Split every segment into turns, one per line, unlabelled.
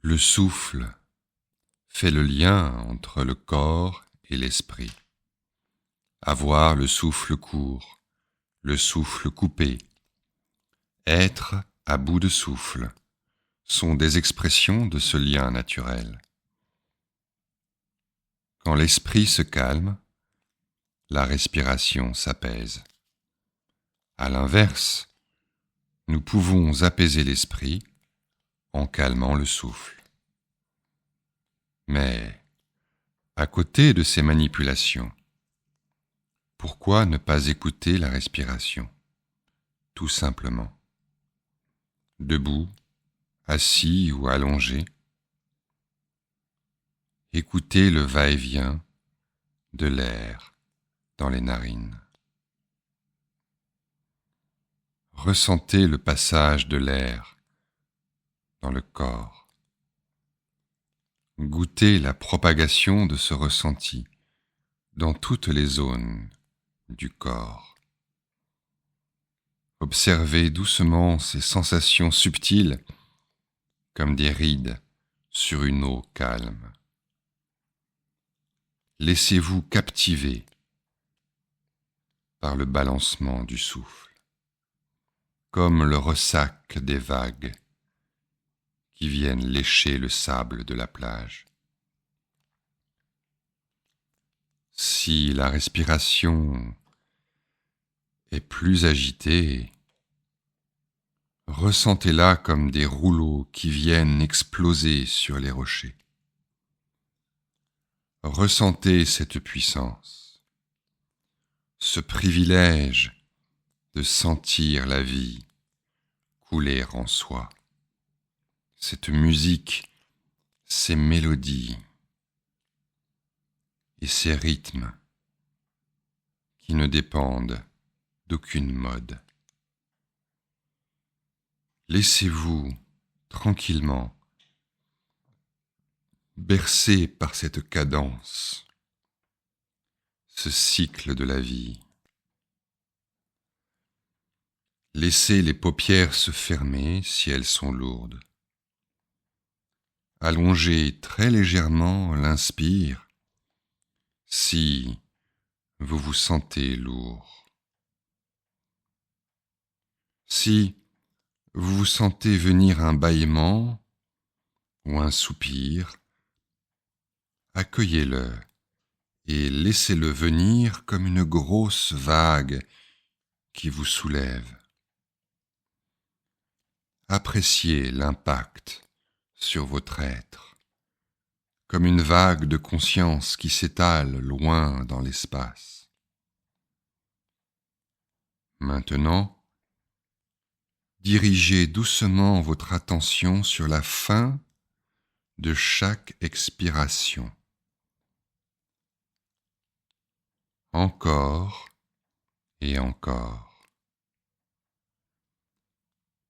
Le souffle fait le lien entre le corps et l'esprit. Avoir le souffle court, le souffle coupé, être à bout de souffle sont des expressions de ce lien naturel. Quand l'esprit se calme, la respiration s'apaise. À l'inverse, nous pouvons apaiser l'esprit en calmant le souffle. Mais, à côté de ces manipulations, pourquoi ne pas écouter la respiration, tout simplement? Debout, assis ou allongé, écoutez le va-et-vient de l'air dans les narines. Ressentez le passage de l'air dans le corps. Goûtez la propagation de ce ressenti dans toutes les zones du corps. Observez doucement ces sensations subtiles comme des rides sur une eau calme. Laissez-vous captiver par le balancement du souffle, comme le ressac des vagues qui viennent lécher le sable de la plage. Si la respiration est plus agitée, ressentez-la comme des rouleaux qui viennent exploser sur les rochers. Ressentez cette puissance, ce privilège de sentir la vie couler en soi, cette musique, ces mélodies et ces rythmes qui ne dépendent d'aucune mode. Laissez-vous tranquillement bercer par cette cadence, ce cycle de la vie. Laissez les paupières se fermer si elles sont lourdes. Allongez très légèrement l'inspire si vous vous sentez lourd. Si vous vous sentez venir un bâillement ou un soupir, accueillez-le et laissez-le venir comme une grosse vague qui vous soulève. Appréciez l'impact sur votre être, comme une vague de conscience qui s'étale loin dans l'espace. Maintenant, dirigez doucement votre attention sur la fin de chaque expiration. Encore et encore.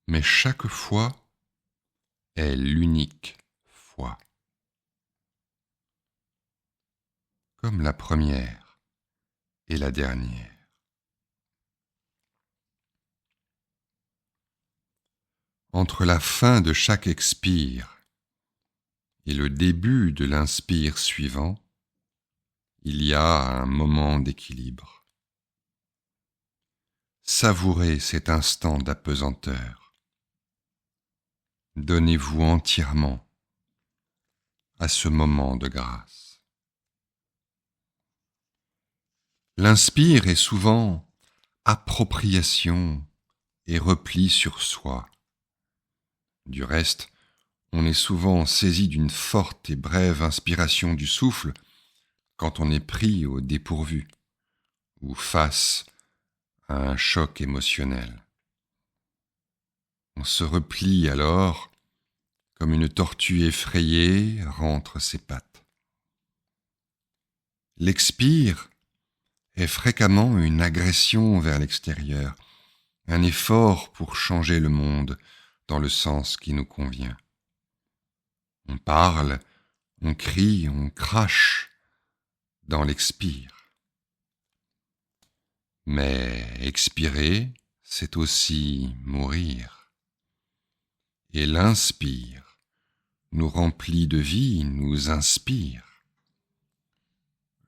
Mais chaque fois est l'unique fois. Comme la première et la dernière. Entre la fin de chaque expire et le début de l'inspire suivant, il y a un moment d'équilibre. Savourez cet instant d'apesanteur. Donnez-vous entièrement à ce moment de grâce. L'inspire est souvent appropriation et repli sur soi. Du reste, on est souvent saisi d'une forte et brève inspiration du souffle quand on est pris au dépourvu ou face à un choc émotionnel. On se replie alors comme une tortue effrayée rentre ses pattes. L'expire est fréquemment une agression vers l'extérieur, un effort pour changer le monde dans le sens qui nous convient. On parle, on crie, on crache dans l'expire. Mais expirer, c'est aussi mourir. Et l'inspire nous remplit de vie, nous inspire.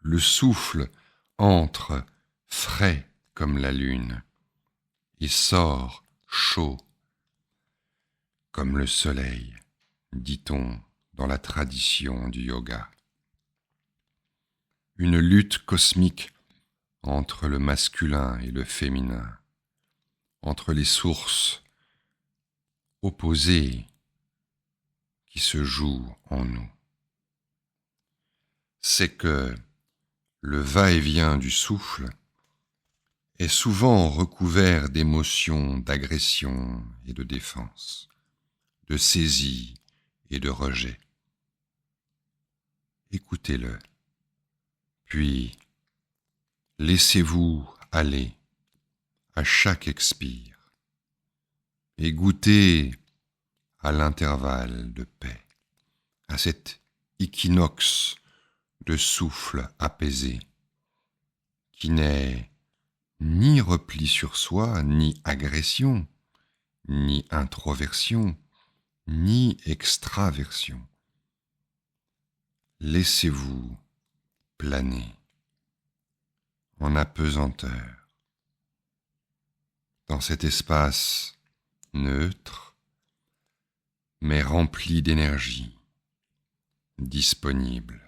Le souffle entre frais comme la lune et sort chaud comme le soleil, dit-on dans la tradition du yoga. Une lutte cosmique entre le masculin et le féminin, entre les sources opposées qui se jouent en nous. C'est que le va-et-vient du souffle est souvent recouvert d'émotions d'agression et de défense, de saisie et de rejet. Écoutez-le, puis laissez-vous aller à chaque expire et goûtez à l'intervalle de paix, à cet équinoxe de souffle apaisé qui n'est ni repli sur soi, ni agression, ni introversion, ni extraversion. Laissez-vous planer en apesanteur dans cet espace neutre mais rempli d'énergie, disponible.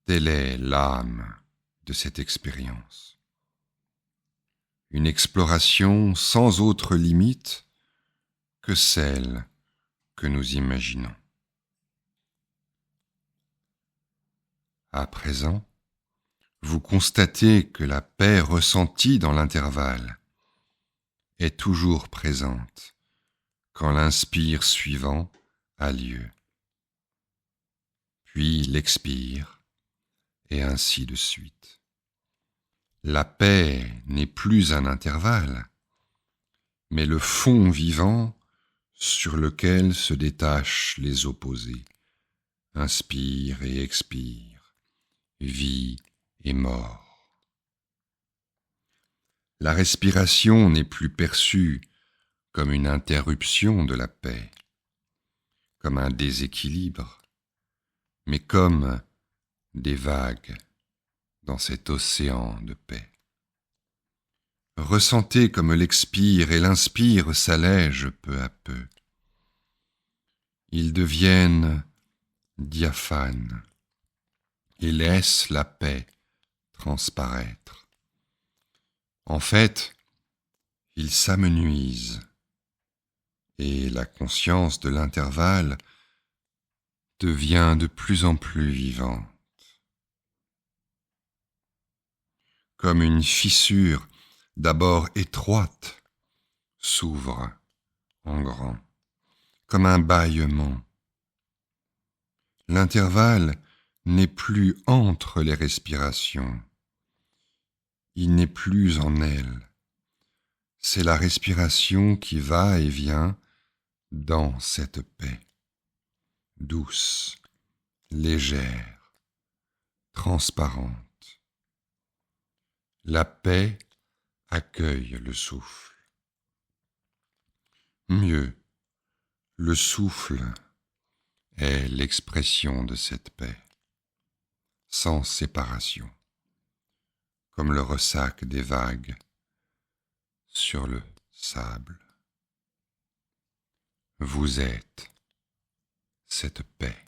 Telle est l'âme de cette expérience. Une exploration sans autre limite que celle que nous imaginons. À présent, vous constatez que la paix ressentie dans l'intervalle est toujours présente quand l'inspire suivant a lieu, puis l'expire, et ainsi de suite. La paix n'est plus un intervalle, mais le fond vivant sur lequel se détachent les opposés, inspire et expire, vie et mort. La respiration n'est plus perçue comme une interruption de la paix, comme un déséquilibre, mais comme des vagues dans cet océan de paix. Ressentez comme l'expire et l'inspire s'allègent peu à peu. Ils deviennent diaphanes et laissent la paix transparaître. En fait, ils s'amenuisent et la conscience de l'intervalle devient de plus en plus vivante. Comme une fissure d'abord étroite s'ouvre en grand, comme un bâillement. L'intervalle n'est plus entre les respirations, il n'est plus en elle. C'est la respiration qui va et vient dans cette paix, douce, légère, transparente. La paix accueille le souffle. Mieux, le souffle est l'expression de cette paix, sans séparation, comme le ressac des vagues sur le sable. Vous êtes cette paix.